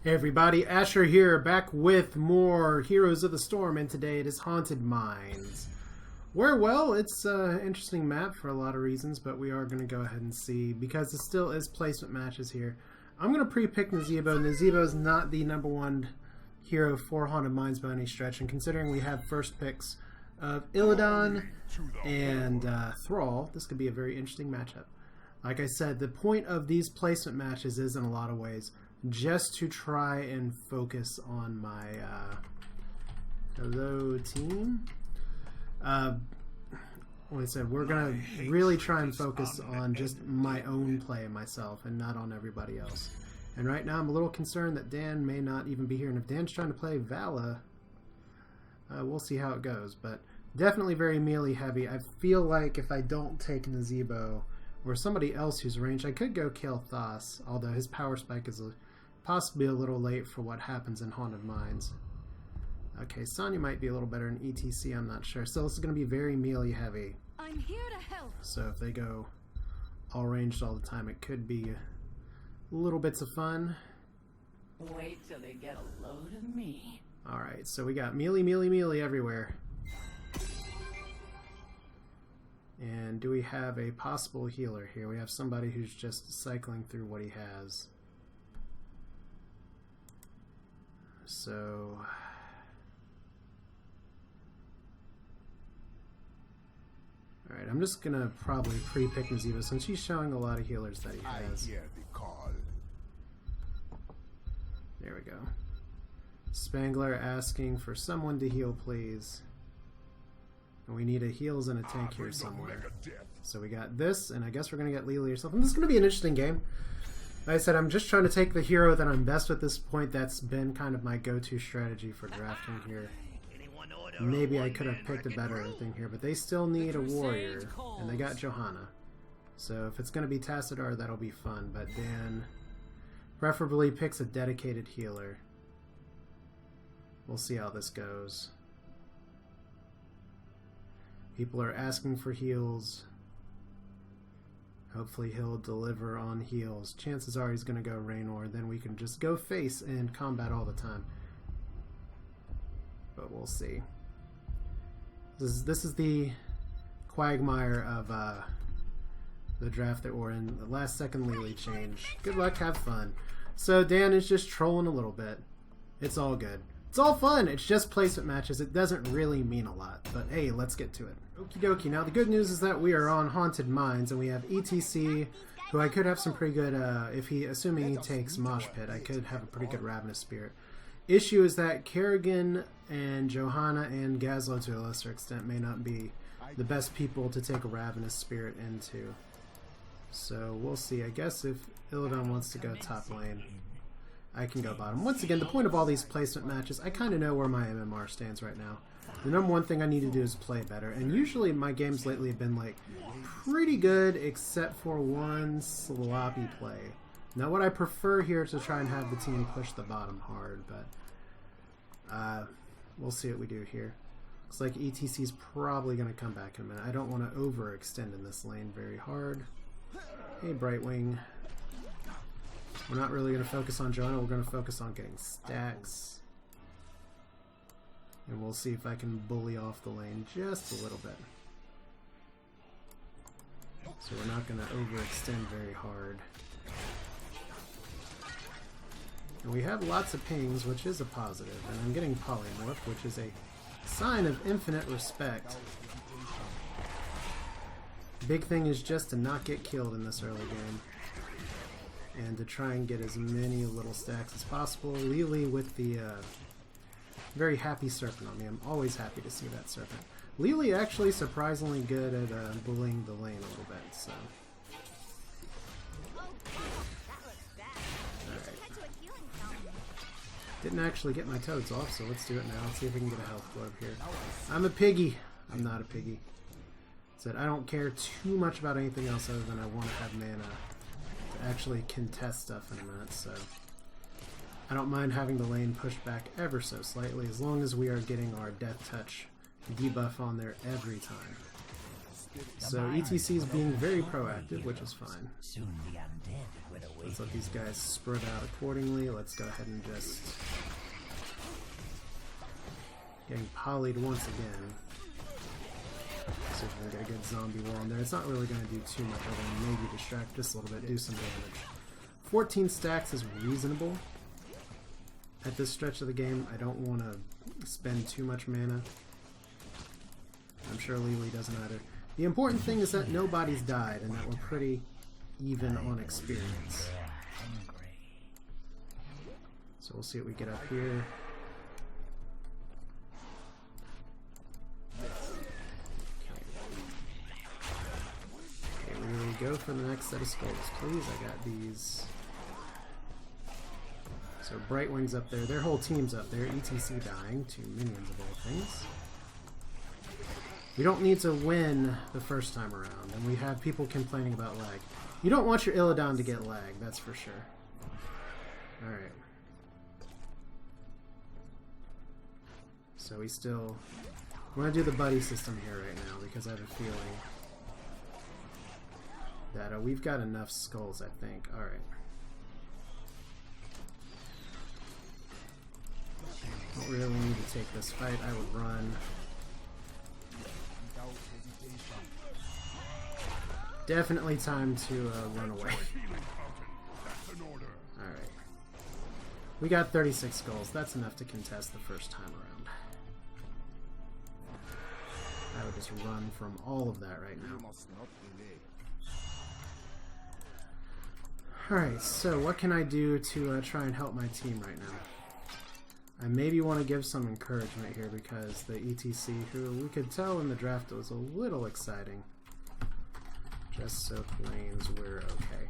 Hey everybody, Asher here, back with more Heroes of the Storm, and today it is Haunted Mines. Where, well, it's an interesting map for a lot of reasons, but we are going to go ahead and see, because it still is placement matches here. I'm going to pre-pick Nazeebo. Nazeebo is not the #1 hero for Haunted Mines by any stretch, and considering we have first picks of Illidan and Thrall, this could be a very interesting matchup. Like I said, the point of these placement matches is, in a lot of ways, just to try and focus on my hello team. Like I said, we're gonna really try and focus on just my own play myself and not on everybody else. And right now I'm a little concerned that Dan may not even be here, and if Dan's trying to play Vala, we'll see how it goes, but definitely very melee heavy. I feel like if I don't take Nazeebo or somebody else who's ranged, I could go kill Thas, although his power spike is possibly a little late for what happens in Haunted Mines. Okay, Sonya might be a little better in ETC, I'm not sure. So this is going to be very melee heavy. I'm here to help. So if they go all ranged all the time, it could be little bits of fun. Wait till they get a load of me. Alright, so we got melee, melee, melee everywhere. And do we have a possible healer here? We have somebody who's just cycling through what he has. So alright, I'm just gonna probably pre-pick Nazeebo since he's showing a lot of healers that he has. There we go. Spangler asking for someone to heal, please. And we need a heals and a tank here somewhere. So we got this, and I guess we're gonna get Lily or something. This is gonna be an interesting game. Like I said, I'm just trying to take the hero that I'm best at this point. That's been kind of my go-to strategy for drafting here. Maybe I could have picked a better thing here, but they still need a warrior, and they got Johanna. So if it's going to be Tassadar, that'll be fun, but Dan preferably picks a dedicated healer. We'll see how this goes. People are asking for heals. Hopefully he'll deliver on heals. Chances are he's going to go Raynor, then we can just go face and combat all the time. But we'll see. This is the quagmire of the draft that we're in. The last second Lily change. Good luck, have fun. So Dan is just trolling a little bit. It's all good. It's all fun. It's just placement matches. It doesn't really mean a lot. But hey, let's get to it. Okie dokie. Now the good news is that we are on Haunted Mines, and we have ETC, who I could have some pretty good, assuming he takes Mosh Pit, I could have a pretty good Ravenous Spirit. Issue is that Kerrigan and Johanna and Gazlo, to a lesser extent, may not be the best people to take a Ravenous Spirit into. So we'll see. I guess if Illidan wants to go top lane, I can go bottom. Once again, the point of all these placement matches, I kind of know where my MMR stands right now. The #1 thing I need to do is play better, and usually my games lately have been like pretty good, except for one sloppy play. Now what I prefer here is to try and have the team push the bottom hard, but we'll see what we do here. Looks like ETC is probably going to come back in a minute. I don't want to overextend in this lane very hard. Hey Brightwing. We're not really going to focus on Johanna, we're going to focus on getting stacks. And we'll see if I can bully off the lane just a little bit. So we're not going to overextend very hard. And we have lots of pings, which is a positive. And I'm getting polymorph, which is a sign of infinite respect. Big thing is just to not get killed in this early game. And to try and get as many little stacks as possible. Lily with the very happy serpent on me. I'm always happy to see that serpent. Lily actually surprisingly good at bullying the lane a little bit, so. Alright. Didn't actually get my toads off, so let's do it now. Let's see if we can get a health glove here. I'm a piggy. I'm not a piggy. Said I don't care too much about anything else other than I want to have mana to actually contest stuff in a minute, so. I don't mind having the lane pushed back ever so slightly as long as we are getting our death touch debuff on there every time. So ETC is being very proactive, which is fine. Soon the undead will Let's awake. let these guys spread out accordingly. Let's go ahead and just... Getting polyed once again. See if we can get a good zombie wall in there. It's not really going to do too much other than maybe distract just a little bit, do some damage. 14 stacks is reasonable at this stretch of the game. I don't want to spend too much mana. I'm sure Lily doesn't either. The important thing is that nobody's died and that we're pretty even on experience. So we'll see what we get up here. Okay, Lily, go for the next set of skulls, please. I got these. So Brightwing's up there. Their whole team's up there. ETC dying to minions of all things. We don't need to win the first time around, and we have people complaining about lag. You don't want your Illidan to get lag, that's for sure. Alright. So we still... I'm going to do the buddy system here right now, because I have a feeling that we've got enough skulls, I think. Alright. Don't really need to take this fight. I would run. Definitely time to run away. Alright. We got 36 skulls. That's enough to contest the first time around. I would just run from all of that right now. Alright, so what can I do to try and help my team right now? I maybe want to give some encouragement here because the ETC, who we could tell in the draft was a little exciting. Just so plains we're okay.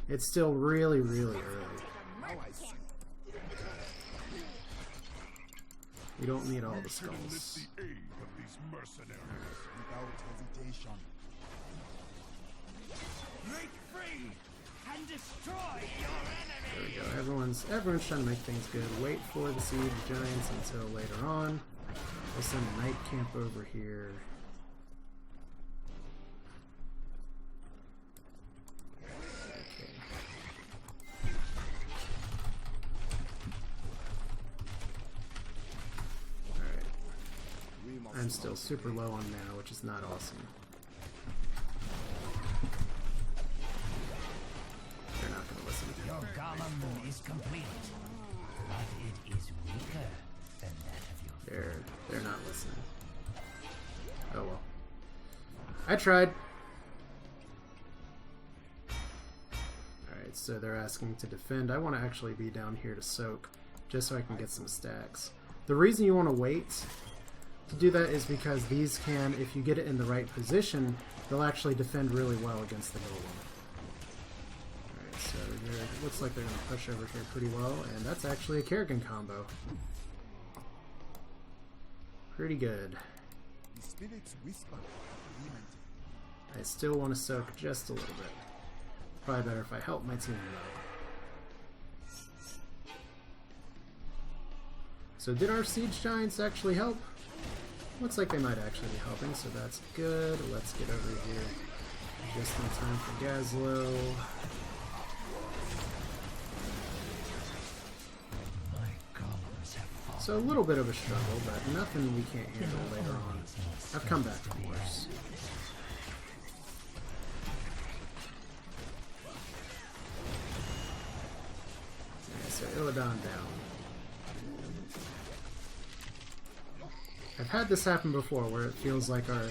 It's still really, really early. We don't need all the skulls. There we go. Everyone's trying to make things good. Wait for the siege giants until later on. We'll send a night camp over here. I'm still super low on mana, which is not awesome. They're not going to listen to me. Your golem is complete, but it is weaker than that of your They're not listening. Oh well. I tried. Alright, so they're asking to defend. I want to actually be down here to soak, just so I can get some stacks. The reason you want to wait to do that is because these can, if you get it in the right position, they'll actually defend really well against the golem. Alright, so it looks like they're going to push over here pretty well, and that's actually a Kerrigan combo. Pretty good. I still want to soak just a little bit. Probably better if I help my team though. So did our siege giants actually help? Looks like they might actually be helping, so that's good. Let's get over here just in time for Gazlo. So a little bit of a struggle, but nothing we can't handle later on. I've come back from worse. Okay, so Illidan down. I've had this happen before where it feels like our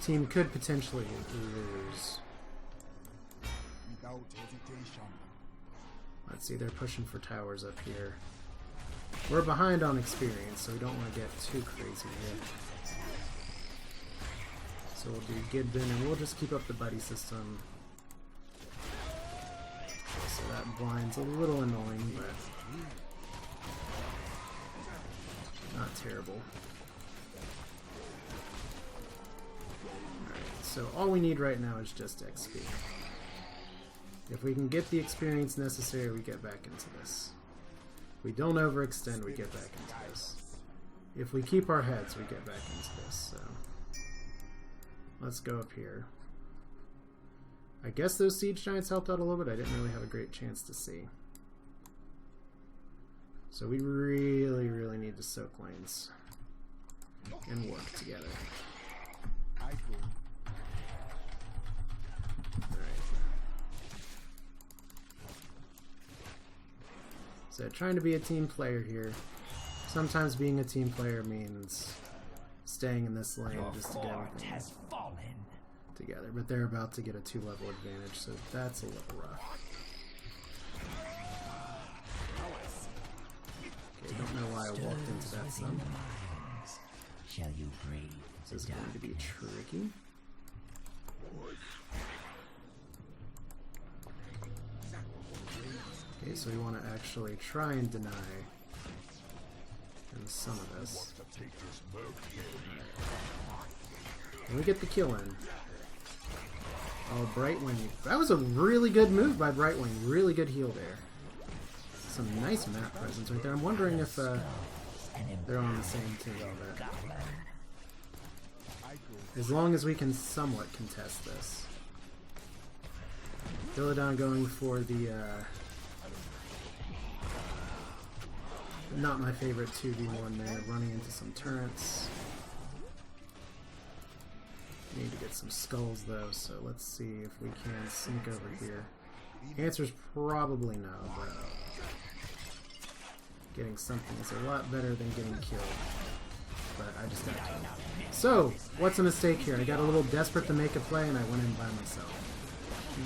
team could potentially lose. Let's see, they're pushing for towers up here. We're behind on experience, so we don't want to get too crazy here. So we'll do Gidbin, and we'll just keep up the buddy system. So that blind's a little annoying, but not terrible. So all we need right now is just XP. If we can get the experience necessary, we get back into this. If we don't overextend, we get back into this. If we keep our heads, we get back into this. So let's go up here. I guess those siege giants helped out a little bit. I didn't really have a great chance to see. So we really, really need to soak lanes and work together. Alright. So trying to be a team player here. Sometimes being a team player means staying in this lane just to get everything together. But they're about to get a 2-level advantage, so that's a little rough. Okay, don't know why I walked into that zone. Shall you breathe? This is going to be tricky. Okay, so we want to actually try and deny some of this. And we get the kill in. Oh, Brightwing. That was a really good move by Brightwing. Really good heal there. Some nice map presence right there. I'm wondering if they're on the same team. As long as we can somewhat contest this. Illidan going for the not my favorite 2v1 there, running into some turrets. Need to get some skulls though, so let's see if we can sneak over here. Answer's probably no, but getting something is a lot better than getting killed. But I just got killed. So, what's a mistake here? I got a little desperate to make a play and I went in by myself.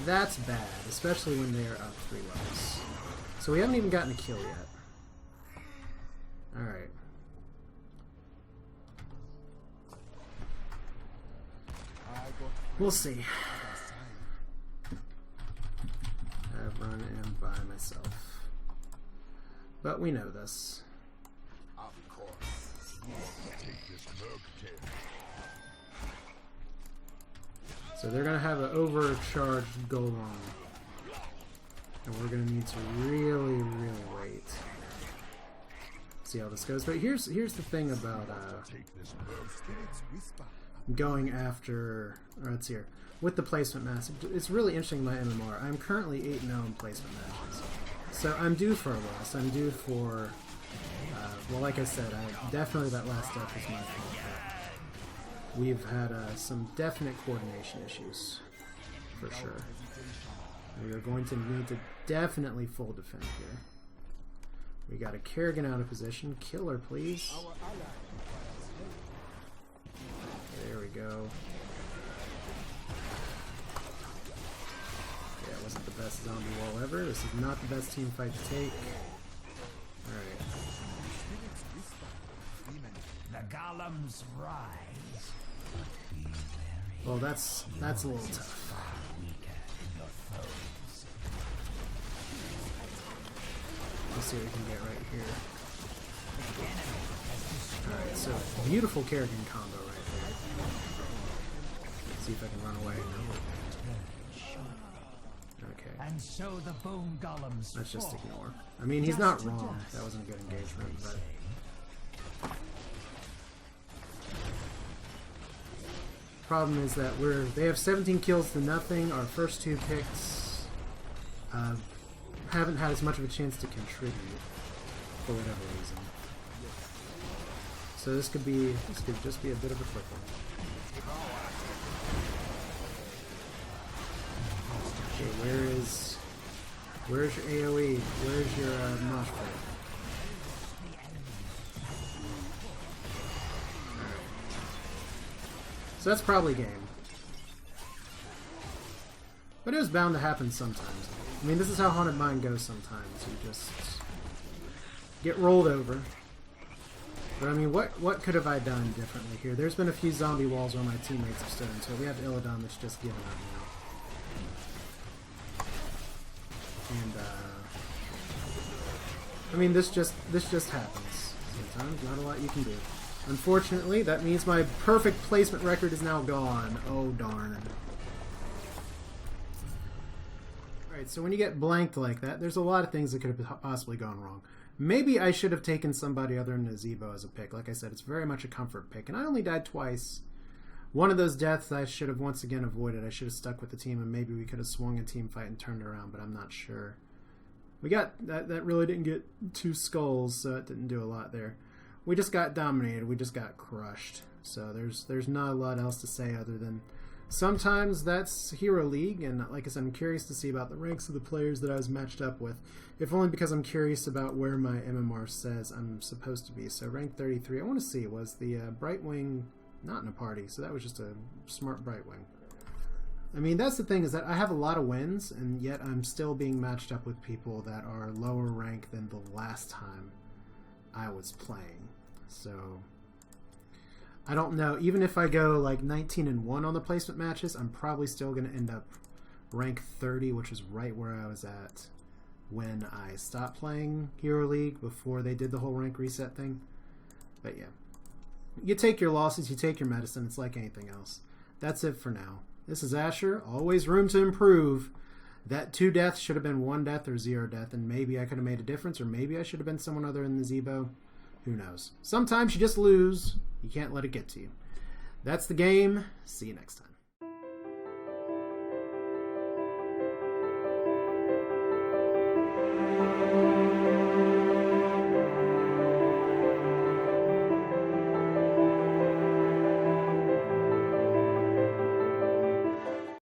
That's bad, especially when they are up 3 levels. So we haven't even gotten a kill yet. Alright. We'll see. I've run in by myself. But we know this. Of course. Take this So they're going to have an overcharged Golem. And we're going to need to really, really wait. See how this goes. But here's the thing about going after, or it's here, with the placement match. It's really interesting my MMR. I'm currently 8-0 in placement matches. So I'm due for a loss. I'm due for, well, like I said, definitely that last step was my fault. We've had some definite coordination issues, for sure. We are going to need to definitely full defend here. We got a Kerrigan out of position. Killer, please. There we go. Yeah, it wasn't the best zombie wall ever. This is not the best team fight to take. Alright. The golems rise. Well, that's a little tough. Let's see what we can get right here. Alright, so beautiful Kerrigan combo right there. Let's see if I can run away. Okay. And so the bone golems Let's just ignore. I mean, he's not wrong. That wasn't a good engagement, but problem is that they have 17 kills to nothing. Our first 2 picks haven't had as much of a chance to contribute for whatever reason. So this could just be a bit of a quick one. Okay, where's your AoE? Where's your mosh pit? So that's probably game. But it was bound to happen sometimes. I mean, this is how Haunted Mine goes sometimes. You just get rolled over. But I mean, what could have I done differently here? There's been a few zombie walls where my teammates have stood into it. We have Illidan that's just given up now. And I mean, this just happens sometimes. Not a lot you can do. Unfortunately, that means my perfect placement record is now gone. Oh darn. Alright, so when you get blanked like that, there's a lot of things that could have possibly gone wrong. Maybe I should have taken somebody other than Nazeebo as a pick. Like I said, it's very much a comfort pick. And I only died twice One of those deaths I should have once again avoided. I should have stuck with the team, and maybe we could have swung a team fight and turned around, but I'm not sure. We got that really didn't get 2 skulls, so it didn't do a lot there. We just got dominated. We just got crushed. So there's not a lot else to say other than sometimes that's Hero League, and like I said, I'm curious to see about the ranks of the players that I was matched up with, if only because I'm curious about where my MMR says I'm supposed to be. So rank 33, I want to see, was the Brightwing not in a party, so that was just a smart Brightwing. I mean, that's the thing, is that I have a lot of wins, and yet I'm still being matched up with people that are lower rank than the last time I was playing. So I don't know. Even if I go like 19-1 on the placement matches, I'm probably still going to end up rank 30, which is right where I was at when I stopped playing Hero League before they did the whole rank reset thing. But yeah, you take your losses, you take your medicine. It's like anything else. That's it for now. This is Asher. Always room to improve. That 2 deaths should have been 1 death or 0 death, and maybe I could have made a difference, or maybe I should have been someone other than Nazeebo. Who knows? Sometimes you just lose. You can't let it get to you. That's the game. See you next time.